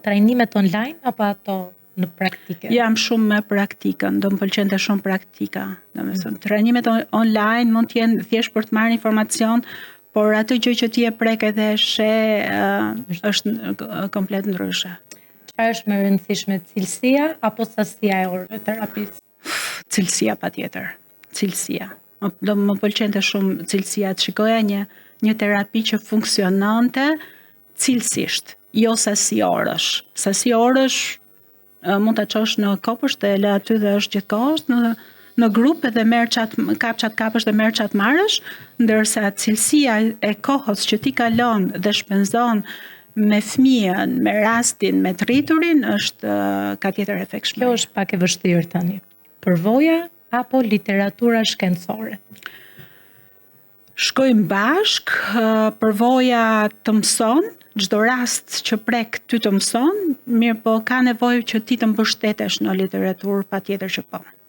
trajnimet online apo ato në praktike? Jam shumë me praktikën, do më pëlqente shumë praktika. Domethënë, trajnimet online mund të jenë thjesht për të marrë informacion, por atë gjë që ti e prek edhe është komplet ndryshe. Çfarë është më e rëndësishme, cilësia apo sasia e orëve terapisë? Cilësia patjetër. Cilësia. Do më pëlqente shumë cilësia, të shikoja një terapi që funksionante cilësisht, jo sasi orësh. Sasi orësh mund ta çosh në kopësht e lë aty dhe është gjithkohës në grup edhe kap çat kapësh dhe merr çat marrësh, ndërsa cilësia e kohës që ti kalon dhe shpenzon me fëmijën, me rastin, me të rriturin është ka tjetër efekt shumë. Kjo është pak e vështirë tani. Përvoja apo literatura shkencore? Shkojmë bashk, përvoja të mëson, çdo rast që prek ty të mëson, mirë po ka nevojë që ti të mbështetesh në literaturë, patjetër që po.